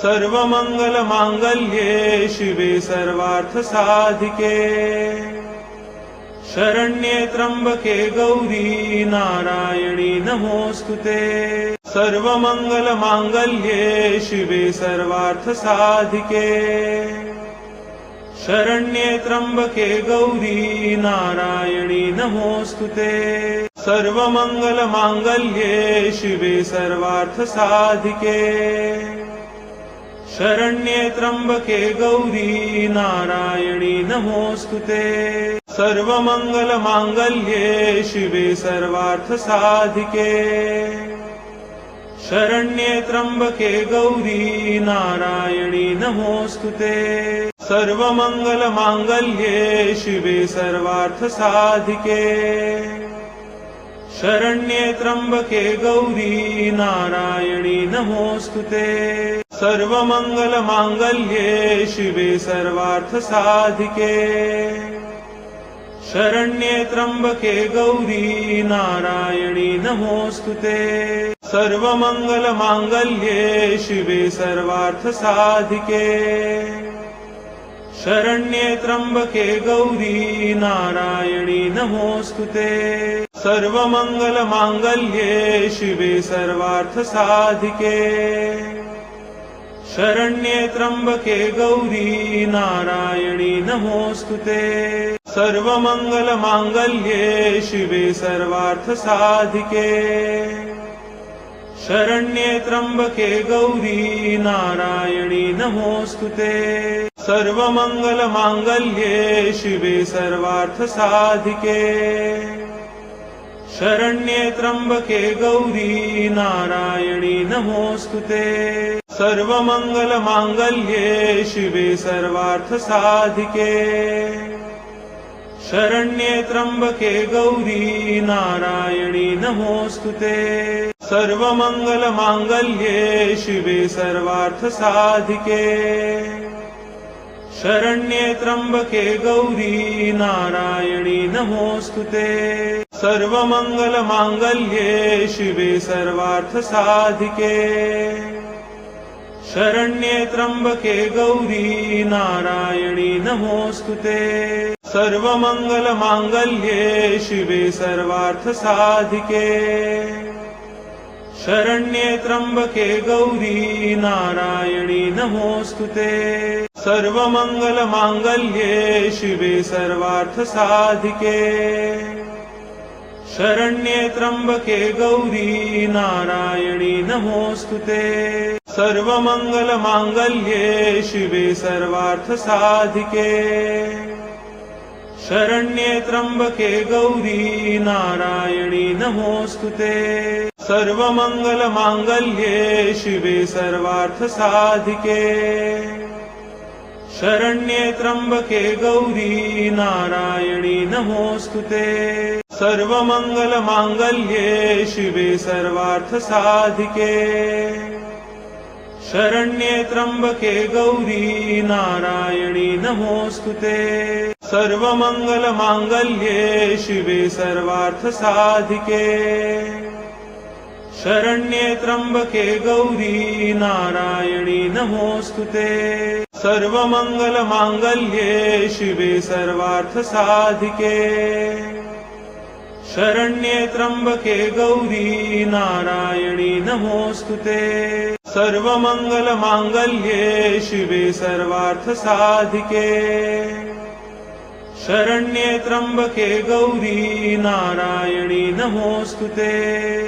सर्वमंगलमांगल्ये शिवे सर्वार्थसाधिके शरण्ये त्र्यंबके गौरी नारायणी नमोस्तुते। सर्वमंगलमांगल्ये शिवे सर्वार्थसाधिके शरण्ये त्र्यंबके गौरी नारायणी नमोस्तुते। सर्वमंगलमांगल्ये शिवे सर्वार्थसाधिके शरण्ये त्र्यंबके गौरी नारायणी नमोस्तुते। सर्वमंगलमांगल्ये शिवे सर्वार्थसाधिके शरण्ये त्र्यंबके गौरी नारायणी नमोस्तुते। सर्वमंगलमांगल्ये शिवे सर्वार्थसाधिके शरण्ये त्र्यंबके गौरी नारायणी नमोस्तुते। सर्वमंगलमांगल्ये शिवे सर्वार्थसाधिके शरण्ये त्र्यंबके गौरी नारायणी नमोस्तुते। सर्वमंगलमांगल्ये शिवे सर्वार्थसाधिके शरण्ये त्र्यंबके गौरी नारायणी नमोस्तुते। सर्वमंगलमांगल्ये शिवे सर्वार्थसाधिके शरण्ये त्र्यंबके गौरी नारायणी नमोस्तुते। सर्वमंगलमांगल्ये शिवे सर्वार्थसाधिके शरण्ये त्र्यंबके गौरी नारायणी नमोस्तुते। सर्वमंगलमांगल्ये शिवे सर्वार्थसाधिके शरण्ये त्र्यंबके गौरी नारायणी नमोस्तुते। सर्वमंगलमांगल्ये शिवे सर्वार्थसाधिके शरण्ये त्र्यंबके गौरी नारायणी नमोस्तुते। सर्वमंगलमांगल्ये शिवे सर्वार्थसाधिके शरण्ये त्र्यंबके गौरी नारायणी नमोस्तुते। सर्वमंगलमांगल्ये शिवे सर्वार्थसाधिके शरण्ये त्र्यंबके गौरी नारायणी नमोस्तुते। सर्वमंगलमांगल्ये शिवे सर्वार्थसाधिके शरण्ये त्र्यंबके गौरी नारायणी नमोस्तुते। सर्वमंगलमांगल्ये शिवे सर्वार्थसाधिके शरण्ये त्र्यंबके गौरी नारायणी नमोस्तुते। सर्वमंगलमांगल्ये शिवे सर्वार्थसाधिके शरण्ये त्र्यंबके गौरी नारायणी नमोस्तुते। सर्वमंगलमांगल्ये शिवे सर्वार्थसाधिके शरण्ये त्र्यंबके गौरी नारायणी नमोस्तुते। सर्वमंगलमांगल्ये शिवे सर्वार्थसाधिके शरण्ये त्र्यंबके गौरी नारायणी नमोस्तुते। सर्वमंगलमांगल्ये शिवे सर्वार्थसाधिके शरण्ये त्र्यंबके गौरी नारायणी नमोस्तुते। सर्वमंगलमांगल्ये शिवे सर्वार्थसाधिके शरण्ये त्र्यंबके गौरी नारायणी नमोस्तुते। सर्वमंगलमांगल्ये शिवे सर्वार्थसाधिके शरण्ये त्र्यंबके गौरी नारायणी नमोस्तुते।